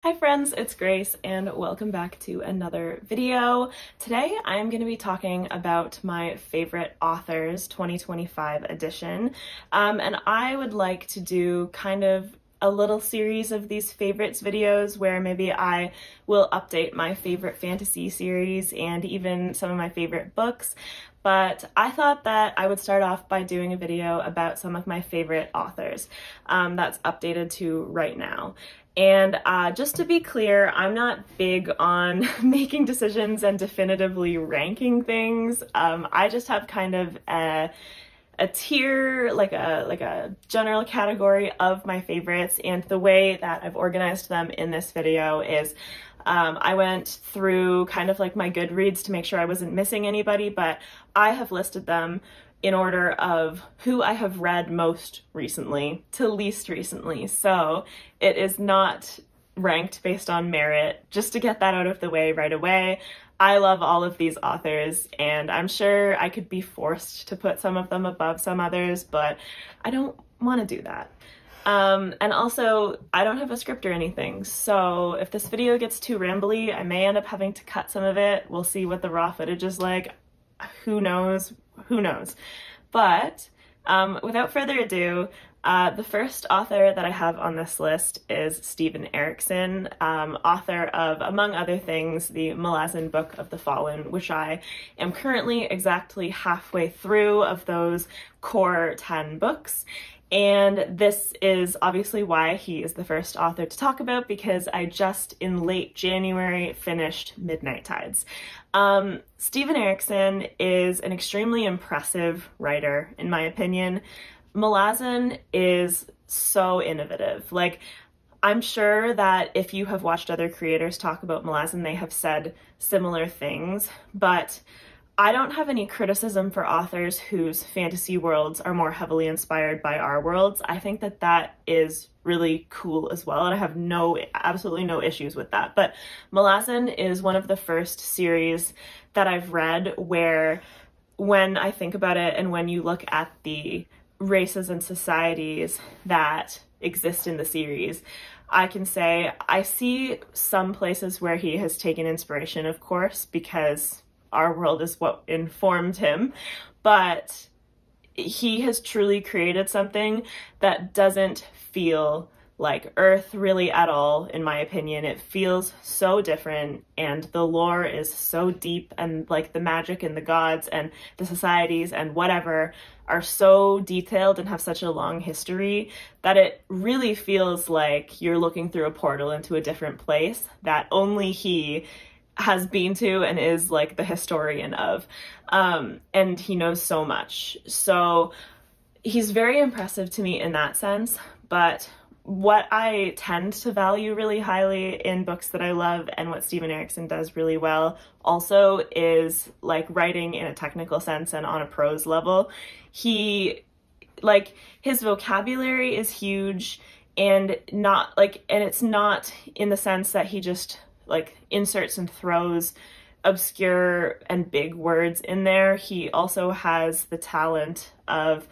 Hi friends, it's Grace and welcome back to another video. Today I'm going to be talking about my favorite authors 2025 edition, and I would like to do kind of a little series of these favorites videos where maybe I will update my favorite fantasy series and even some of my favorite books. But I thought that I would start off by doing a video about some of my favorite authors that's updated to right now. And just to be clear, I'm not big on making decisions and definitively ranking things. I just have kind of a tier, like a general category of my favorites, and the way that I've organized them in this video is I went through kind of like my Goodreads to make sure I wasn't missing anybody, but I have listed them in order of who I have read most recently to least recently. So it is not ranked based on merit, just to get that out of the way right away. I love all of these authors, and I'm sure I could be forced to put some of them above some others, but I don't want to do that. And also, I don't have a script or anything, so if this video gets too rambly, I may end up having to cut some of it. We'll see what the raw footage is like. Who knows? Who knows? But without further ado, the first author that I have on this list is Steven Erikson, author of, among other things, the Malazan Book of the Fallen, which I am currently exactly halfway through of those core 10 books. And this is obviously why he is the first author to talk about, because I just in late January finished Midnight Tides. Steven Erikson is an extremely impressive writer, in my opinion. Malazan is so innovative. Like, I'm sure that if you have watched other creators talk about Malazan, they have said similar things, but I don't have any criticism for authors whose fantasy worlds are more heavily inspired by our worlds. I think that that is really cool as well, and I have absolutely no issues with that. But Malazan is one of the first series that I've read where, when I think about it and when you look at the races and societies that exist in the series, I can say I see some places where he has taken inspiration, of course, because our world is what informed him, but he has truly created something that doesn't feel like Earth really at all, in my opinion. It feels so different, and the lore is so deep, and like the magic and the gods and the societies and whatever are so detailed and have such a long history that it really feels like you're looking through a portal into a different place that only he has been to and is like the historian of, and he knows so much. So he's very impressive to me in that sense. But what I tend to value really highly in books that I love, and what Steven Erikson does really well also, is like writing in a technical sense and on a prose level. He, like, his vocabulary is huge, and it's not in the sense that he just like inserts and throws obscure and big words in there. He also has the talent of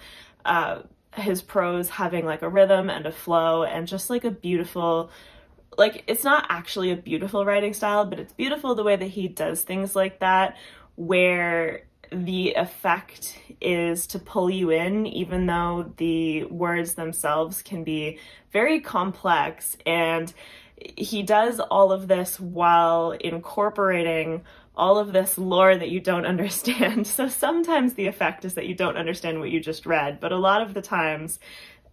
his prose having like a rhythm and a flow and just like a beautiful, like, it's not actually a beautiful writing style, but it's beautiful the way that he does things like that, where the effect is to pull you in, even though the words themselves can be very complex. And he does all of this while incorporating all of this lore that you don't understand. So sometimes the effect is that you don't understand what you just read, but a lot of the times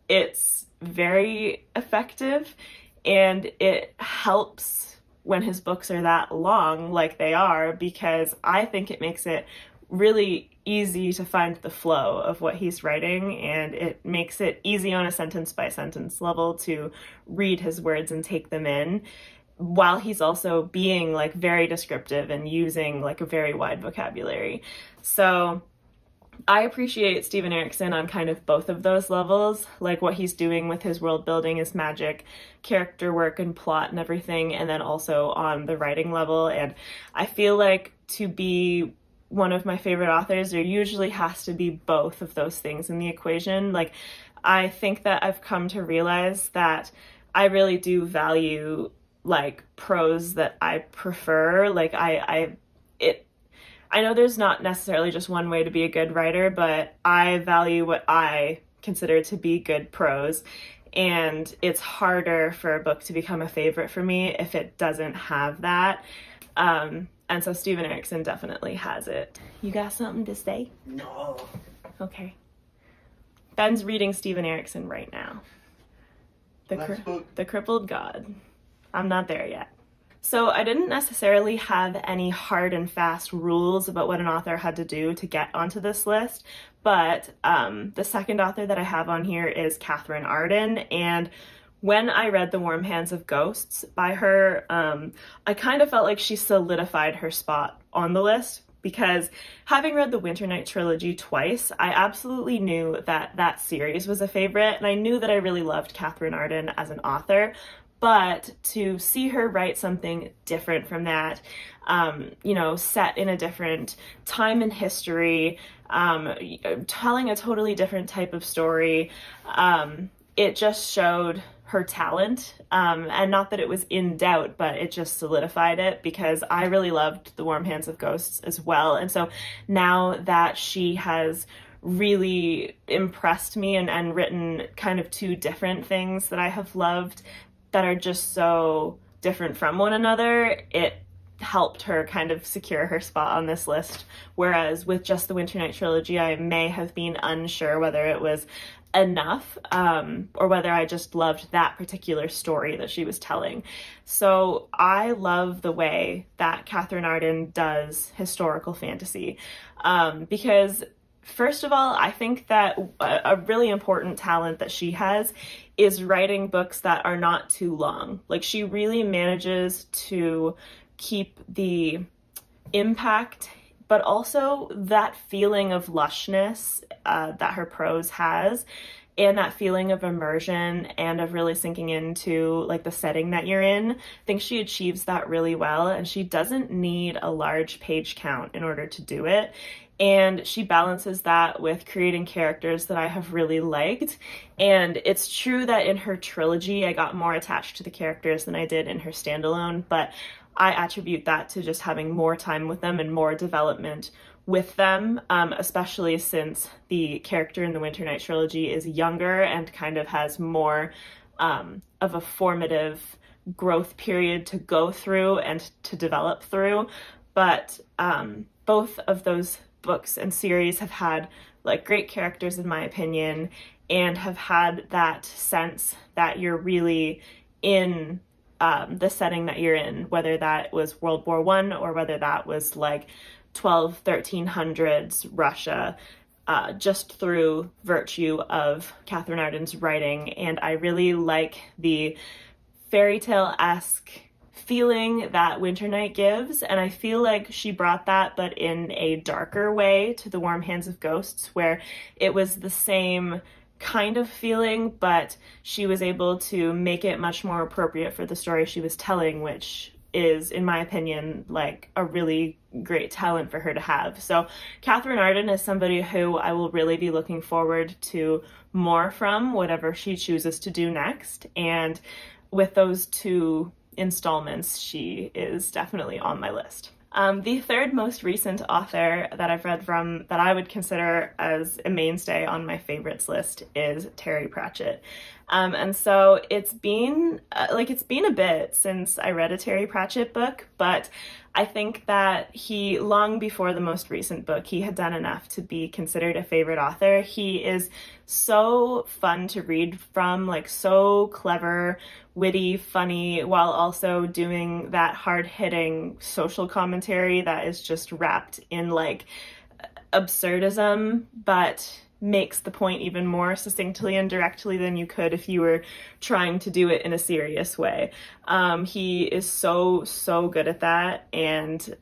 it's very effective, and it helps when his books are that long like they are, because I think it makes it really easy to find the flow of what he's writing, and it makes it easy on a sentence by sentence level to read his words and take them in, while he's also being like very descriptive and using like a very wide vocabulary. So I appreciate Steven Erikson on kind of both of those levels, like what he's doing with his world building, his magic, character work and plot and everything, and then also on the writing level. And I feel like to be one of my favorite authors, there usually has to be both of those things in the equation. Like, I think that I've come to realize that I really do value like prose that I prefer. Like I know there's not necessarily just one way to be a good writer, but I value what I consider to be good prose. And it's harder for a book to become a favorite for me if it doesn't have that. And so Steven Erikson definitely has it. You got something to say? No. Okay. Ben's reading Steven Erikson right now. The Crippled God. I'm not there yet. So I didn't necessarily have any hard and fast rules about what an author had to do to get onto this list, but the second author that I have on here is Katherine Arden, and when I read The Warm Hands of Ghosts by her, I kind of felt like she solidified her spot on the list, because having read the Winternight trilogy twice, I absolutely knew that that series was a favorite, and I knew that I really loved Katherine Arden as an author. But to see her write something different from that, you know, set in a different time in history, telling a totally different type of story, it just showed her talent, and not that it was in doubt, but it just solidified it, because I really loved The Warm Hands of Ghosts as well. And so now that she has really impressed me and written kind of two different things that I have loved that are just so different from one another, it helped her kind of secure her spot on this list. Whereas with just the Winternight trilogy, I may have been unsure whether it was enough, or whether I just loved that particular story that she was telling. So I love the way that Katherine Arden does historical fantasy, because first of all, I think that a really important talent that she has is writing books that are not too long. Like, she really manages to keep the impact, but also that feeling of lushness that her prose has, and that feeling of immersion and of really sinking into like the setting that you're in. I think she achieves that really well, and she doesn't need a large page count in order to do it. And she balances that with creating characters that I have really liked. And it's true that in her trilogy, I got more attached to the characters than I did in her standalone, but I attribute that to just having more time with them and more development with them, especially since the character in the Winternight trilogy is younger and kind of has more of a formative growth period to go through and to develop through. But both of those books and series have had like great characters, in my opinion, and have had that sense that you're really in the setting that you're in, whether that was World War I or whether that was like 1300s Russia, just through virtue of Katherine Arden's writing. And I really like the fairy tale-esque feeling that Winternight gives, and I feel like she brought that, but in a darker way, to The Warm Hands of Ghosts, where it was the same kind of feeling, but she was able to make it much more appropriate for the story she was telling, which is, in my opinion, like a really great talent for her to have. So Katherine Arden is somebody who I will really be looking forward to more from, whatever she chooses to do next. And with those two installments, she is definitely on my list. The third most recent author that I've read from that I would consider as a mainstay on my favorites list is Terry Pratchett. And so it's been a bit since I read a Terry Pratchett book, but I think that he, long before the most recent book, he had done enough to be considered a favorite author. He is so fun to read from, like so clever, witty, funny, while also doing that hard-hitting social commentary that is just wrapped in like absurdism, but makes the point even more succinctly and directly than you could if you were trying to do it in a serious way. He is so good at that, and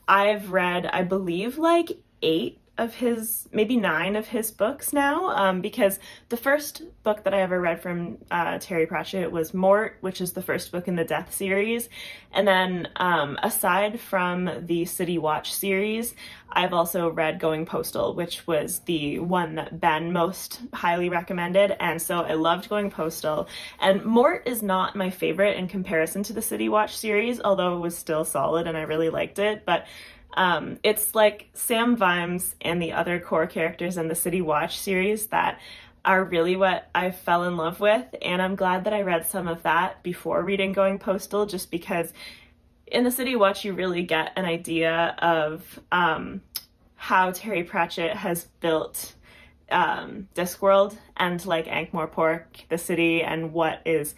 I've read, I believe, like 8 of his, maybe 9 of his books now, because the first book that I ever read from Terry Pratchett was Mort, which is the first book in the Death series. And then aside from the City Watch series, I've also read Going Postal, which was the one that Ben most highly recommended, and so I loved Going Postal. And Mort is not my favorite in comparison to the City Watch series, although it was still solid and I really liked it, but it's like Sam Vimes and the other core characters in the City Watch series that are really what I fell in love with, and I'm glad that I read some of that before reading Going Postal, just because in the City Watch you really get an idea of how Terry Pratchett has built Discworld and like Ankh-Morpork, the city, and what is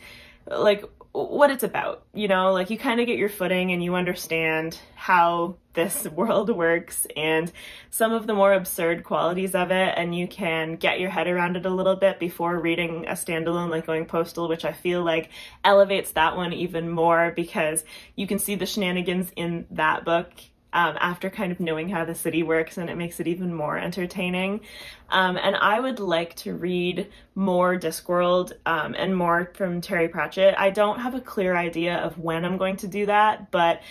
like what it's about, you know, like you kind of get your footing and you understand how this world works and some of the more absurd qualities of it, and you can get your head around it a little bit before reading a standalone like Going Postal, which I feel like elevates that one even more because you can see the shenanigans in that book after kind of knowing how the city works, and it makes it even more entertaining. And I would like to read more Discworld and more from Terry Pratchett. I don't have a clear idea of when I'm going to do that, but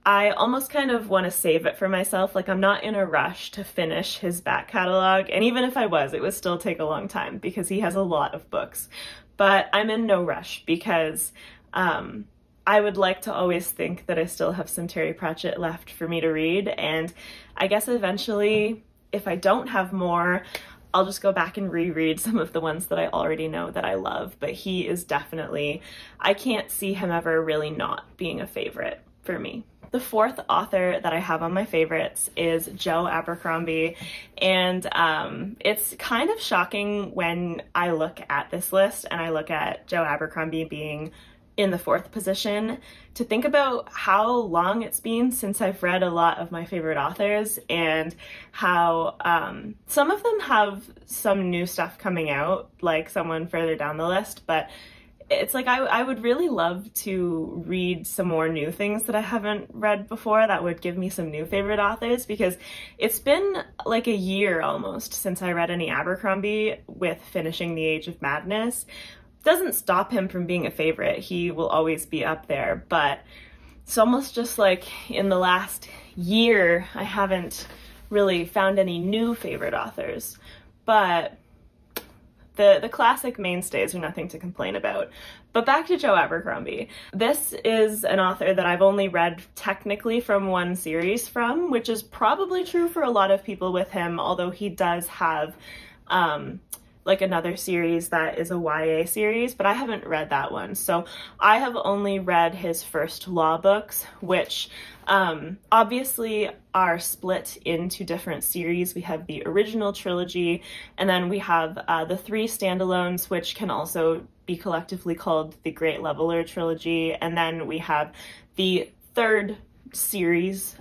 I almost kind of want to save it for myself. Like, I'm not in a rush to finish his back catalog, and even if I was, it would still take a long time because he has a lot of books. But I'm in no rush because I would like to always think that I still have some Terry Pratchett left for me to read, and I guess eventually, if I don't have more, I'll just go back and reread some of the ones that I already know that I love. But he is definitely, I can't see him ever really not being a favorite for me. The fourth author that I have on my favorites is Joe Abercrombie, and it's kind of shocking when I look at this list and I look at Joe Abercrombie being in the 4th position, to think about how long it's been since I've read a lot of my favorite authors, and how some of them have some new stuff coming out, like someone further down the list, but it's like I would really love to read some more new things that I haven't read before that would give me some new favorite authors, because it's been like a year almost since I read any Abercrombie, with finishing The Age of Madness. Doesn't stop him from being a favorite. He will always be up there, but it's almost just like in the last year I haven't really found any new favorite authors. But the classic mainstays are nothing to complain about. But back to Joe Abercrombie. This is an author that I've only read technically from one series from, which is probably true for a lot of people with him, although he does have like another series that is a YA series, but I haven't read that one. So I have only read his first law books, which obviously are split into different series. We have the original trilogy, and then we have the 3 standalones, which can also be collectively called the Great Leveler trilogy, and then we have the 3rd series,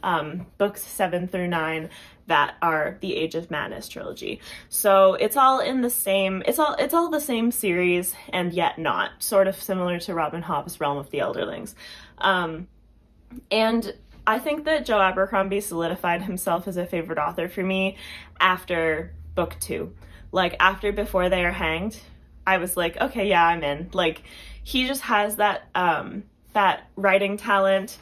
books 7 through 9, that are the Age of Madness trilogy. So it's all in the same, it's all the same series, and yet not, sort of similar to Robin Hobb's Realm of the Elderlings. And I think that Joe Abercrombie solidified himself as a favorite author for me after book 2. Like, after Before They Are Hanged, I was like, okay, yeah, I'm in. Like, he just has that that writing talent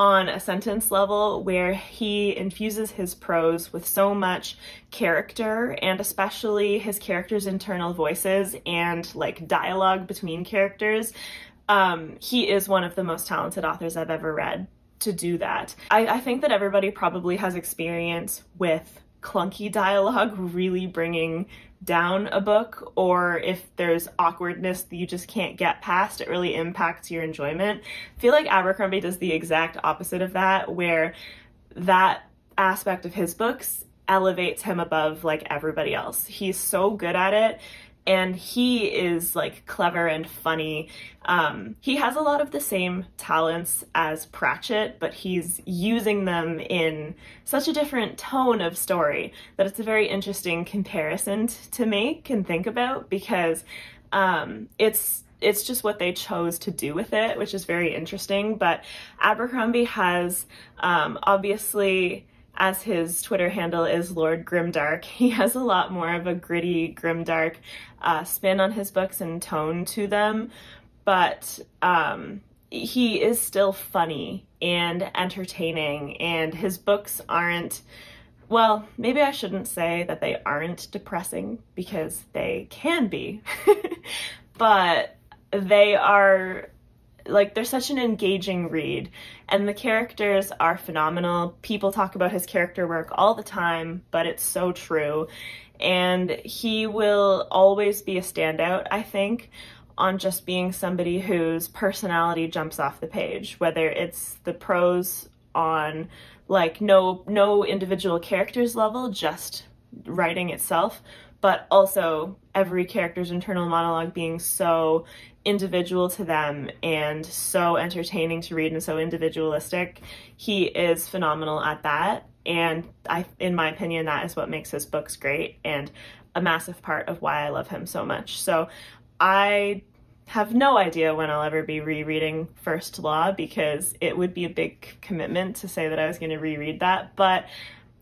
on a sentence level where he infuses his prose with so much character, and especially his characters' internal voices and like dialogue between characters. He is one of the most talented authors I've ever read to do that. I think that everybody probably has experience with clunky dialogue really bringing down a book, or if there's awkwardness that you just can't get past, it really impacts your enjoyment. I feel like Abercrombie does the exact opposite of that, where that aspect of his books elevates him above like everybody else. He's so good at it, and he is like clever and funny. He has a lot of the same talents as Pratchett, but he's using them in such a different tone of story that it's a very interesting comparison to make and think about, because it's just what they chose to do with it, which is very interesting. But Abercrombie has obviously, as his Twitter handle is Lord Grimdark. He has a lot more of a gritty, grimdark spin on his books and tone to them, but he is still funny and entertaining, and his books aren't, well, maybe I shouldn't say that they aren't depressing, because they can be, but they are, like, they're such an engaging read, and the characters are phenomenal. People talk about his character work all the time, but it's so true, and he will always be a standout, I think, on just being somebody whose personality jumps off the page, whether it's the prose on, like, no individual character's level, just writing itself, but also every character's internal monologue being so individual to them and so entertaining to read and so individualistic. He is phenomenal at that, and in my opinion, that is what makes his books great and a massive part of why I love him so much. So I have no idea when I'll ever be rereading First Law, because it would be a big commitment to say that I was going to reread that, but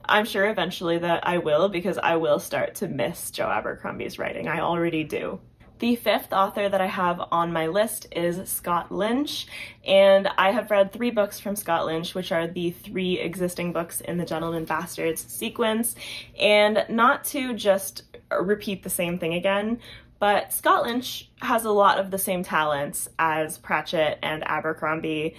I'm sure eventually that I will, because I will start to miss Joe Abercrombie's writing. I already do. The fifth author that I have on my list is Scott Lynch, and I have read 3 books from Scott Lynch, which are the 3 existing books in the Gentleman Bastards sequence, and not to just repeat the same thing again, but Scott Lynch has a lot of the same talents as Pratchett and Abercrombie.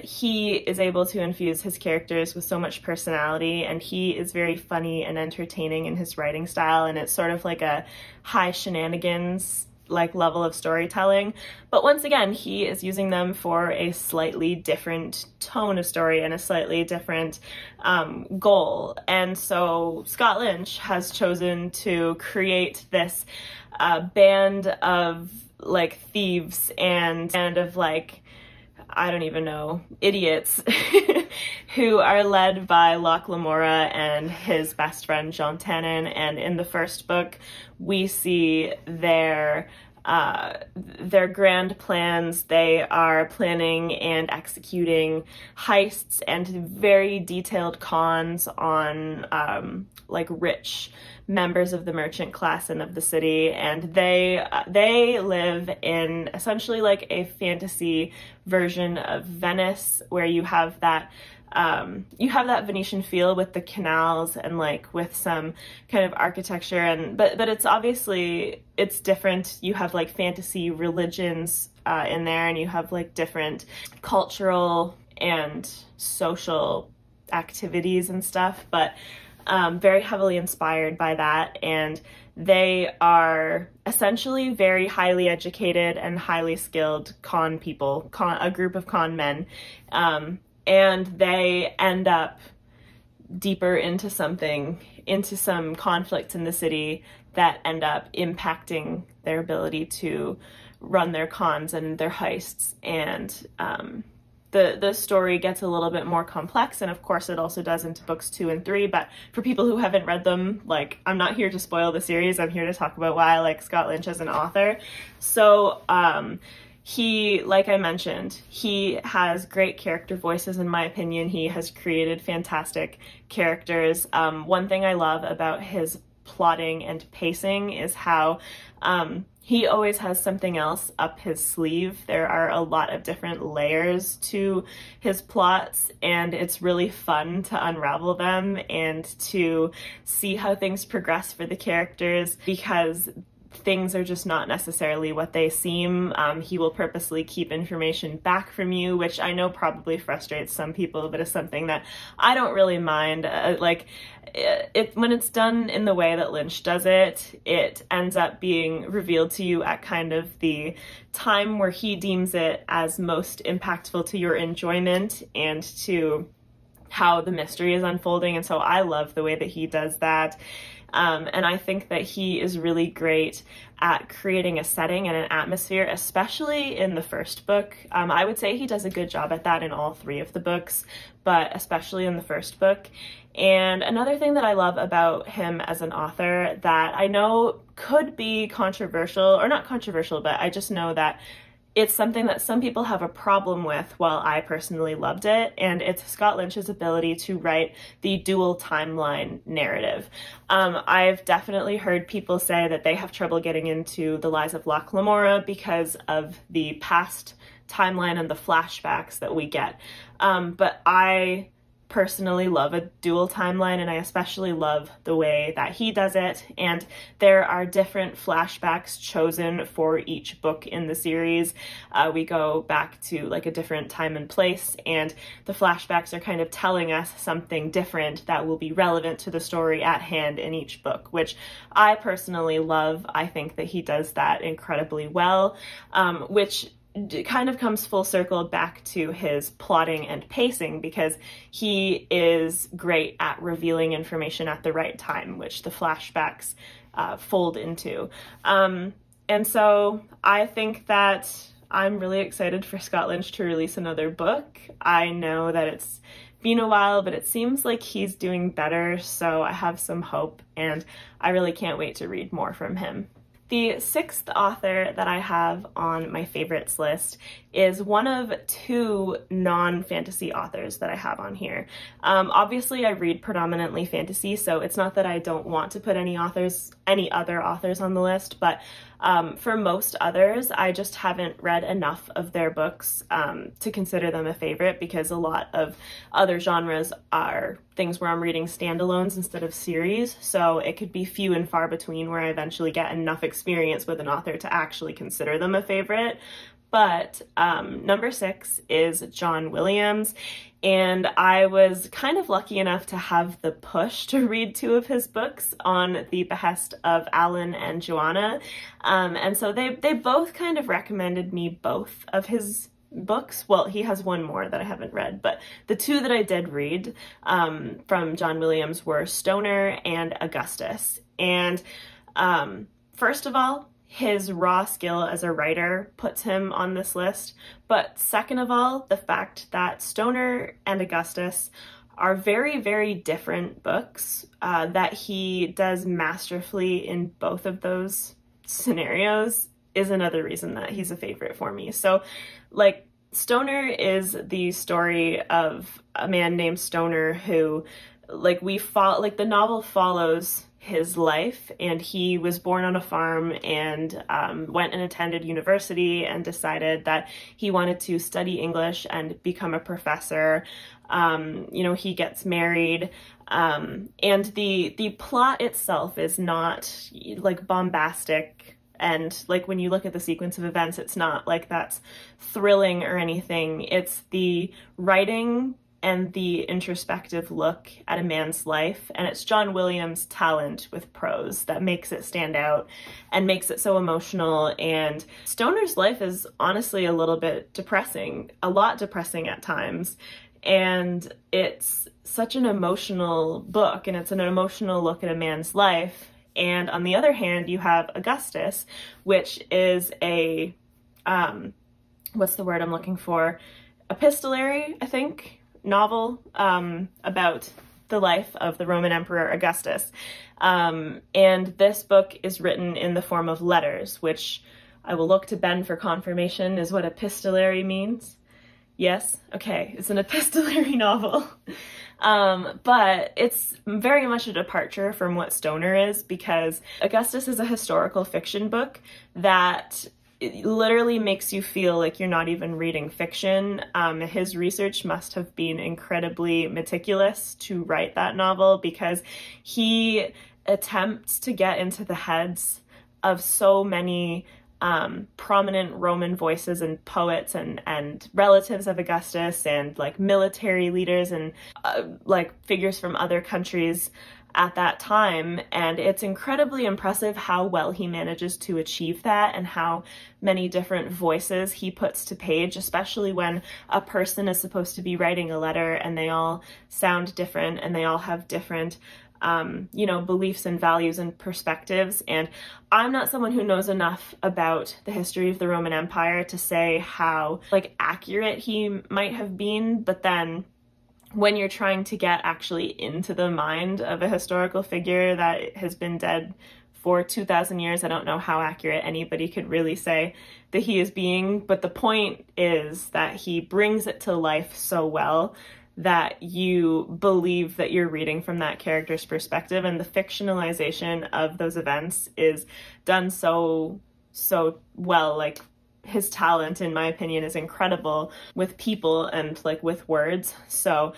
He is able to infuse his characters with so much personality, and he is very funny and entertaining in his writing style, and it's sort of like a high shenanigans like level of storytelling. But once again, he is using them for a slightly different tone of story and a slightly different goal. And so Scott Lynch has chosen to create this band of, like, thieves and of, like, I don't even know, idiots who are led by Locke Lamora and his best friend John Tannen. And in the first book, we see their grand plans. They are planning and executing heists and very detailed cons on like rich members of the merchant class and of the city, and they live in essentially like a fantasy version of Venice, where you have that Venetian feel with the canals and like with some kind of architecture, and but it's obviously, it's different. You have like fantasy religions in there, and you have like different cultural and social activities and stuff, but very heavily inspired by that. And they are essentially very highly educated and highly skilled con people, a group of con men. And they end up deeper into some conflicts in the city that end up impacting their ability to run their cons and their heists. And the story gets a little bit more complex, and of course it also does into books 2 and 3, but for people who haven't read them, like, I'm not here to spoil the series, I'm here to talk about why I like Scott Lynch as an author. So he, like I mentioned, he has great character voices. In my opinion, he has created fantastic characters. One thing I love about his plotting and pacing is how he always has something else up his sleeve. There are a lot of different layers to his plots, and it's really fun to unravel them and to see how things progress for the characters, because things are just not necessarily what they seem. He will purposely keep information back from you, which I know probably frustrates some people, but is something that I don't really mind. When it's done in the way that Lynch does it, it ends up being revealed to you at kind of the time where he deems it as most impactful to your enjoyment and to how the mystery is unfolding. And so I love the way that he does that. And I think that he is really great at creating a setting and an atmosphere, especially in the first book. I would say he does a good job at that in all 3 of the books, but especially in the first book. And another thing that I love about him as an author that I know could be controversial, or not controversial, but I just know that it's something that some people have a problem with, while I personally loved it, and it's Scott Lynch's ability to write the dual timeline narrative. I've definitely heard people say that they have trouble getting into The Lies of Locke Lamora because of the past timeline and the flashbacks that we get. But I personally love a dual timeline, and I especially love the way that he does it. And there are different flashbacks chosen for each book in the series. We go back to like a different time and place, and the flashbacks are kind of telling us something different that will be relevant to the story at hand in each book, which I personally love. I think that he does that incredibly well, which kind of comes full circle back to his plotting and pacing, because he is great at revealing information at the right time, which the flashbacks fold into. And so I think that I'm really excited for Scott Lynch to release another book. I know that it's been a while, but it seems like he's doing better, so I have some hope, and I really can't wait to read more from him. The sixth author that I have on my favorites list is one of two non-fantasy authors that I have on here. Obviously, I read predominantly fantasy, so it's not that I don't want to put any other authors on the list, but for most others, I just haven't read enough of their books to consider them a favorite, because a lot of other genres are things where I'm reading standalones instead of series, so it could be few and far between where I eventually get enough experience with an author to actually consider them a favorite. But number 6 is John Williams, and I was kind of lucky enough to have the push to read 2 of his books on the behest of Alan and Joanna, and so they both kind of recommended me both of his books. Well, he has one more that I haven't read, but the 2 that I did read from John Williams were Stoner and Augustus. And first of all, his raw skill as a writer puts him on this list, but second of all, the fact that Stoner and Augustus are very, very different books that he does masterfully in both of those scenarios is another reason that he's a favorite for me. So, like, Stoner is the story of a man named Stoner who, the novel follows his life, and he was born on a farm and went and attended university and decided that he wanted to study English and become a professor. He gets married, and the plot itself is not like bombastic, and like when you look at the sequence of events, it's not like that's thrilling or anything. It's the writing and the introspective look at a man's life, and it's John Williams' talent with prose that makes it stand out and makes it so emotional. And Stoner's life is honestly a little bit depressing, a lot depressing at times, and it's such an emotional book, and it's an emotional look at a man's life. And on the other hand, you have Augustus, which is a, what's the word I'm looking for? Epistolary, I think, novel about the life of the Roman Emperor Augustus. And this book is written in the form of letters, which I will look to Ben for confirmation is what epistolary means. Yes? Okay, it's an epistolary novel. But it's very much a departure from what Stoner is, because Augustus is a historical fiction book that it literally makes you feel like you're not even reading fiction. His research must have been incredibly meticulous to write that novel, because he attempts to get into the heads of so many prominent Roman voices and poets and relatives of Augustus, and like military leaders and like figures from other countries at that time. And it's incredibly impressive how well he manages to achieve that, and how many different voices he puts to page, especially when a person is supposed to be writing a letter and they all sound different and they all have different beliefs and values and perspectives. And I'm not someone who knows enough about the history of the Roman Empire to say how like accurate he might have been, but then when you're trying to get actually into the mind of a historical figure that has been dead for 2,000 years. I don't know how accurate anybody could really say that he is being, but the point is that he brings it to life so well that you believe that you're reading from that character's perspective, and the fictionalization of those events is done so well. Like, his talent, in my opinion, is incredible with people and like with words. So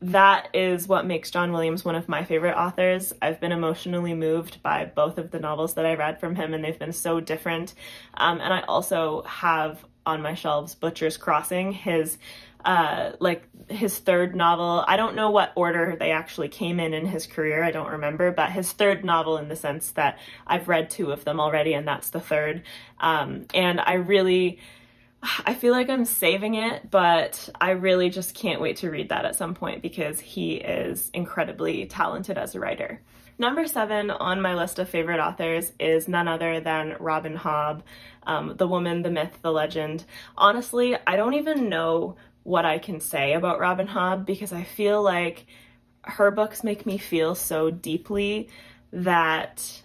that is what makes John Williams one of my favorite authors. I've been emotionally moved by both of the novels that I read from him, and they've been so different. And I also have on my shelves Butcher's Crossing, his third novel. I don't know what order they actually came in his career, I don't remember, but his third novel, in the sense that I've read 2 of them already, and that's the third. And I feel like I'm saving it, but I really just can't wait to read that at some point because he is incredibly talented as a writer. Number 7 on my list of favorite authors is none other than Robin Hobb, the woman, the myth, the legend. Honestly, I don't even know what I can say about Robin Hobb because I feel like her books make me feel so deeply that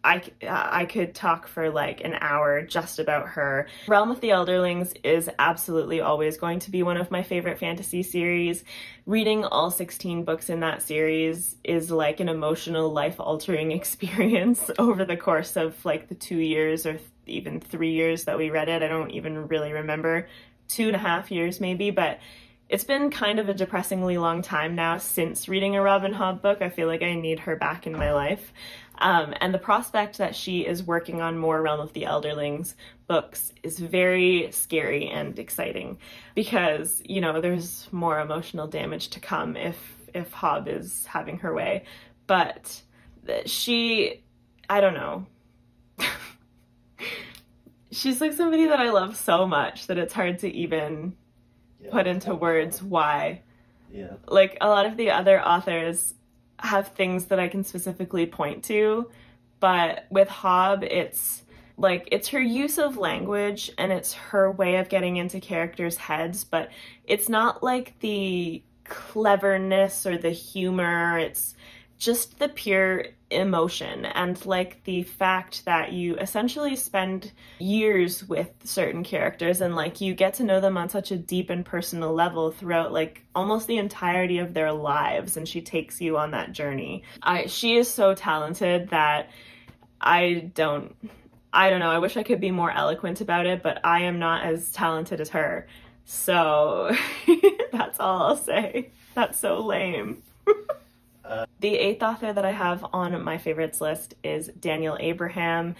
I could talk for like an hour just about her. Realm of the Elderlings is absolutely always going to be one of my favorite fantasy series. Reading all 16 books in that series is like an emotional, life-altering experience over the course of like the 2 years or even 3 years that we read it. I don't even really remember. 2.5 years maybe, but it's been kind of a depressingly long time now since reading a Robin Hobb book. I feel like I need her back in my life. And the prospect that she is working on more Realm of the Elderlings books is very scary and exciting because, you know, there's more emotional damage to come if Hobb is having her way. But I don't know. She's like somebody that I love so much that it's hard to even put into words why. Yeah. Like, a lot of the other authors have things that I can specifically point to, but with Hobb, it's her use of language and it's her way of getting into characters' heads, but it's not like the cleverness or the humor, it's just the pure emotion and like the fact that you essentially spend years with certain characters and like you get to know them on such a deep and personal level throughout like almost the entirety of their lives, and she takes you on that journey. She is so talented that I don't know, I wish I could be more eloquent about it, but I am not as talented as her. So that's all I'll say. That's so lame. The 8th author that I have on my favorites list is Daniel Abraham,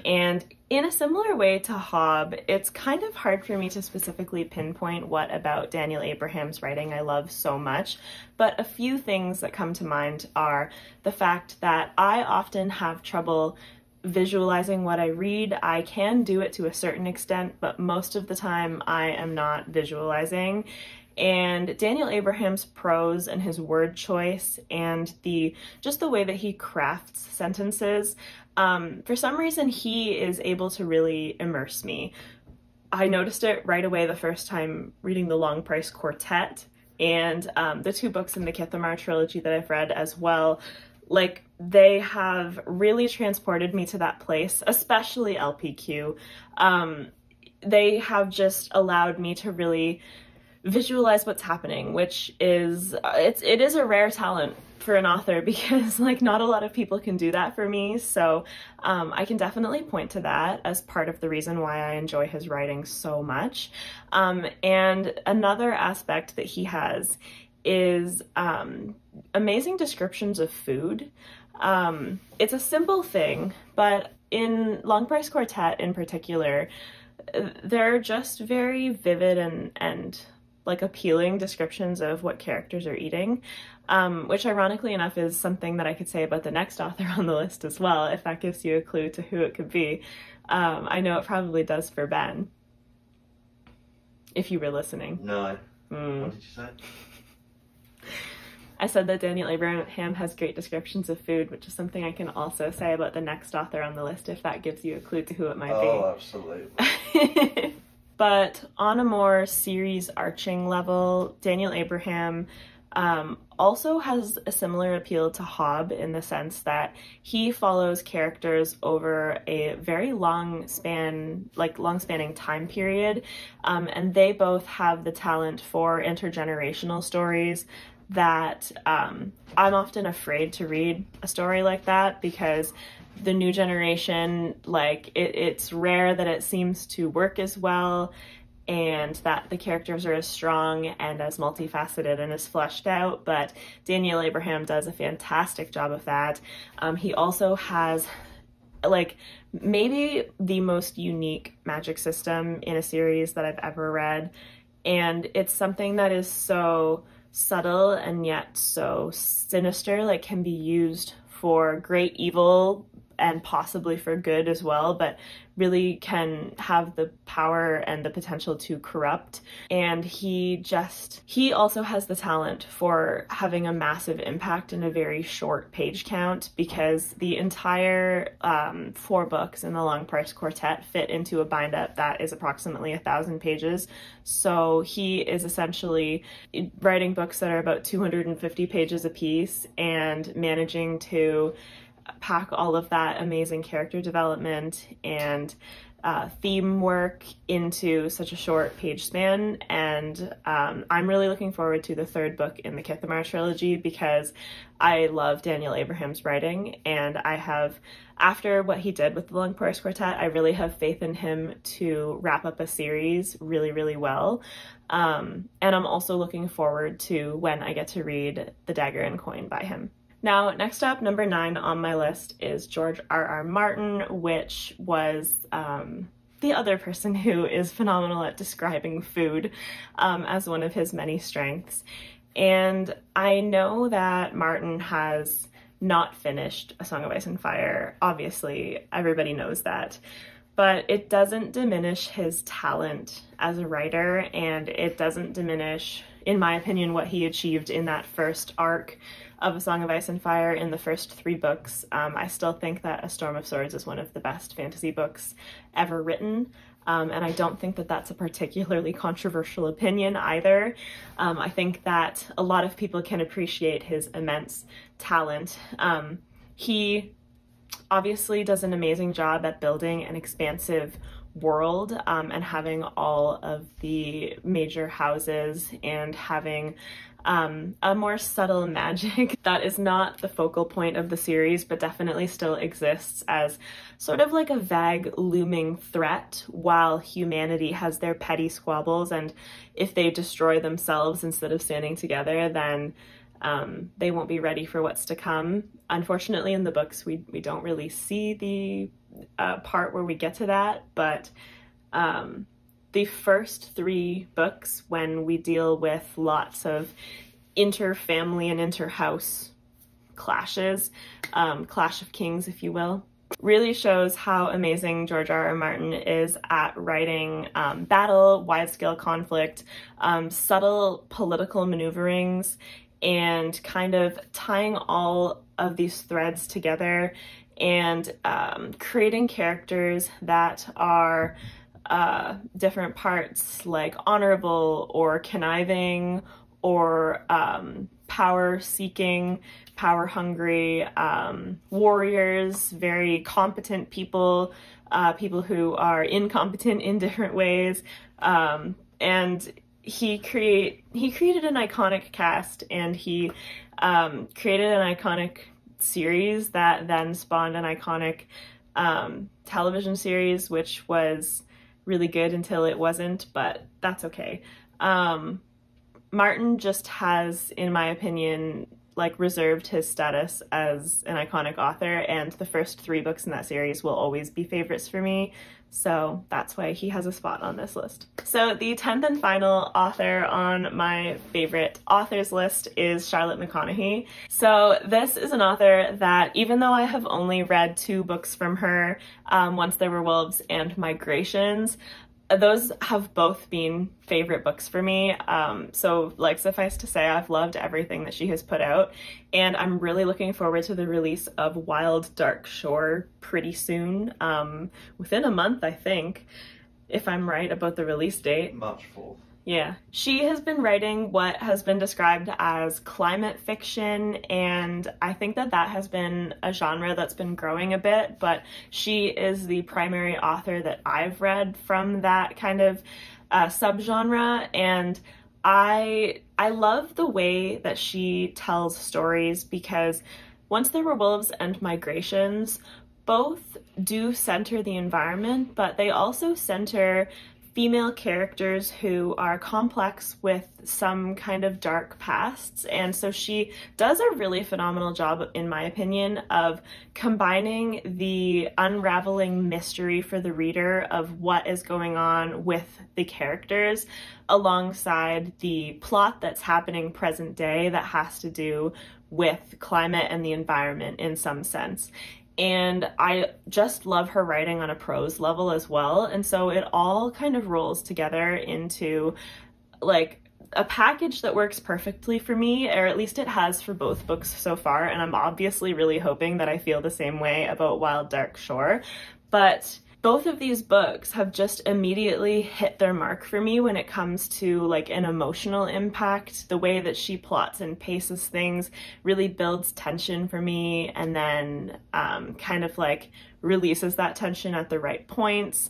and in a similar way to Hobb, it's kind of hard for me to specifically pinpoint what about Daniel Abraham's writing I love so much, but a few things that come to mind are the fact that I often have trouble visualizing what I read. I can do it to a certain extent, but most of the time I am not visualizing. And Daniel Abraham's prose and his word choice and just the way that he crafts sentences, for some reason he is able to really immerse me. I noticed it right away the first time reading the Long Price Quartet and the 2 books in the Kithamar trilogy that I've read as well. Like, they have really transported me to that place, especially LPQ. They have just allowed me to really visualize what's happening, which is, it is a rare talent for an author because like not a lot of people can do that for me. So I can definitely point to that as part of the reason why I enjoy his writing so much. And another aspect that he has is amazing descriptions of food. It's a simple thing, but in Long Price Quartet in particular, they're just very vivid and like appealing descriptions of what characters are eating, which ironically enough is something that I could say about the next author on the list as well, if that gives you a clue to who it could be. I know it probably does for Ben, if you were listening. No. What did you say? I said that Daniel Abraham has great descriptions of food, which is something I can also say about the next author on the list, if that gives you a clue to who it might be. Oh, absolutely. But on a more series arching level, Daniel Abraham also has a similar appeal to Hobb in the sense that he follows characters over a very long-spanning time period, and they both have the talent for intergenerational stories that I'm often afraid to read a story like that, because the new generation, like, it's rare that it seems to work as well, and that the characters are as strong and as multifaceted and as fleshed out, but Daniel Abraham does a fantastic job of that. He also has, like, maybe the most unique magic system in a series that I've ever read, and it's something that is so subtle and yet so sinister, like can be used for great evil and possibly for good as well, but really can have the power and the potential to corrupt. And he also has the talent for having a massive impact in a very short page count, because the entire 4 books in the Long Price Quartet fit into a bind-up that is approximately 1,000 pages. So he is essentially writing books that are about 250 pages apiece and managing to pack all of that amazing character development and theme work into such a short page span. And I'm really looking forward to the 3rd book in the Kithamar trilogy, because I love Daniel Abraham's writing, and after what he did with the Long Price Quartet, I really have faith in him to wrap up a series really, really well. And I'm also looking forward to when I get to read The Dagger and Coin by him. Now, next up, number 9 on my list is George R.R. Martin, which was the other person who is phenomenal at describing food as one of his many strengths. And I know that Martin has not finished A Song of Ice and Fire. Obviously, everybody knows that. But it doesn't diminish his talent as a writer, and it doesn't diminish, in my opinion, what he achieved in that first arc of A Song of Ice and Fire in the first 3 books. I still think that A Storm of Swords is one of the best fantasy books ever written, and I don't think that that's a particularly controversial opinion either. I think that a lot of people can appreciate his immense talent. He obviously does an amazing job at building an expansive world and having all of the major houses and having a more subtle magic that is not the focal point of the series, but definitely still exists as sort of like a vague looming threat while humanity has their petty squabbles, and if they destroy themselves instead of standing together, then they won't be ready for what's to come. Unfortunately, in the books, we don't really see the part where we get to that, but the first 3 books, when we deal with lots of inter-family and inter-house clashes, Clash of Kings, if you will, really shows how amazing George R.R. Martin is at writing battle, wide-scale conflict, subtle political maneuverings, and kind of tying all of these threads together and creating characters that are different parts, like honorable or conniving or power-seeking, power-hungry, warriors, very competent people, people who are incompetent in different ways, and he created an iconic cast, and he created an iconic series that then spawned an iconic television series, which was really good until it wasn't, but that's okay. Martin just has, in my opinion, like reserved his status as an iconic author, and the first 3 books in that series will always be favorites for me, so that's why he has a spot on this list. So the 10th and final author on my favorite authors list is Charlotte McConaughey. So this is an author that, even though I have only read 2 books from her, Once There Were Wolves and Migrations, those have both been favorite books for me. So like, suffice to say, I've loved everything that she has put out, and I'm really looking forward to the release of Wild Dark Shore pretty soon, within a month, I think, if I'm right about the release date. March 4th. Yeah. She has been writing what has been described as climate fiction, and I think that that has been a genre that's been growing a bit, but she is the primary author that I've read from that kind of subgenre, and I love the way that she tells stories because Once There Were Wolves and Migrations both do center the environment, but they also center female characters who are complex with some kind of dark pasts. And so she does a really phenomenal job, in my opinion, of combining the unraveling mystery for the reader of what is going on with the characters alongside the plot that's happening present day that has to do with climate and the environment in some sense. And I just love her writing on a prose level as well. And so it all kind of rolls together into like a package that works perfectly for me, or at least it has for both books so far. And I'm obviously really hoping that I feel the same way about Wild Dark Shore. But both of these books have just immediately hit their mark for me when it comes to like an emotional impact. The way that she plots and paces things really builds tension for me, and then kind of like releases that tension at the right points.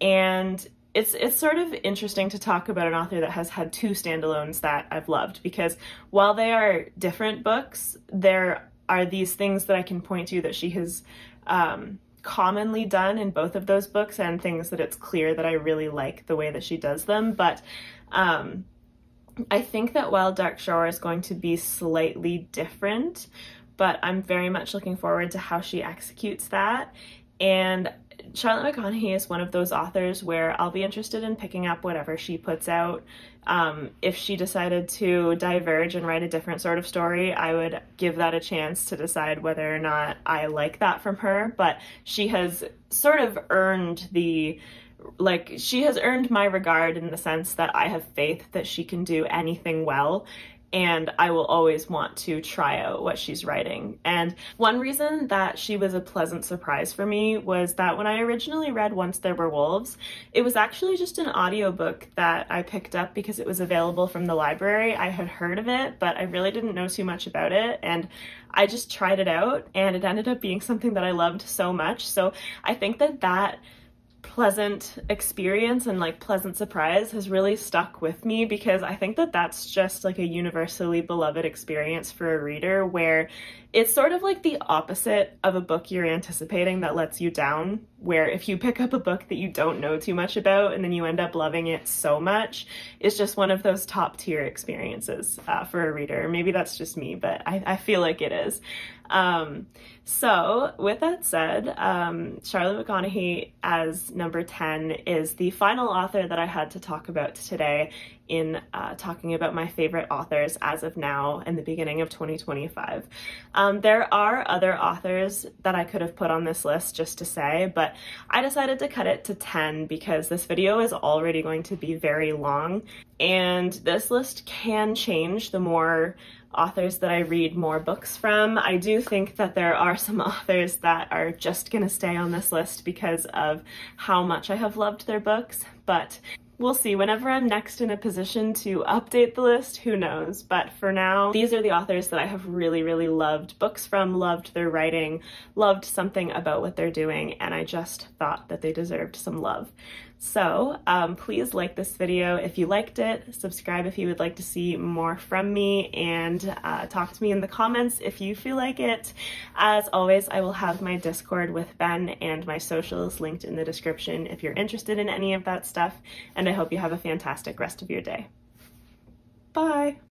And it's sort of interesting to talk about an author that has had two standalones that I've loved, because while they are different books, there are these things that I can point to that she has commonly done in both of those books, and things that it's clear that I really like the way that she does them. But I think that Wild Dark Shore is going to be slightly different, but I'm very much looking forward to how she executes that. And Charlotte McConaughey is one of those authors where I'll be interested in picking up whatever she puts out. If she decided to diverge and write a different sort of story, I would give that a chance to decide whether or not I like that from her. But she has sort of earned she has earned my regard in the sense that I have faith that she can do anything well, and I will always want to try out what she's writing. And one reason that she was a pleasant surprise for me was that when I originally read Once There Were Wolves, it was actually just an audiobook that I picked up because it was available from the library. I had heard of it, but I really didn't know too much about it, and I just tried it out, and it ended up being something that I loved so much. So I think that that pleasant experience and like pleasant surprise has really stuck with me, because I think that that's just like a universally beloved experience for a reader, where it's sort of like the opposite of a book you're anticipating that lets you down, where if you pick up a book that you don't know too much about and then you end up loving it so much, it's just one of those top tier experiences for a reader. Maybe that's just me, but I feel like it is. So with that said, Charlotte McConaughey as number 10 is the final author that I had to talk about today in talking about my favorite authors as of now in the beginning of 2025. There are other authors that I could have put on this list just to say, but I decided to cut it to 10 because this video is already going to be very long, and this list can change the more authors that I read more books from. I do think that there are some authors that are just gonna stay on this list because of how much I have loved their books, but we'll see. Whenever I'm next in a position to update the list, who knows? But for now, these are the authors that I have really, really loved books from, loved their writing, loved something about what they're doing, and I just thought that they deserved some love. So please like this video if you liked it, subscribe if you would like to see more from me, and talk to me in the comments if you feel like it. As always, I will have my Discord with Ben and my socials linked in the description if you're interested in any of that stuff, and I hope you have a fantastic rest of your day. Bye!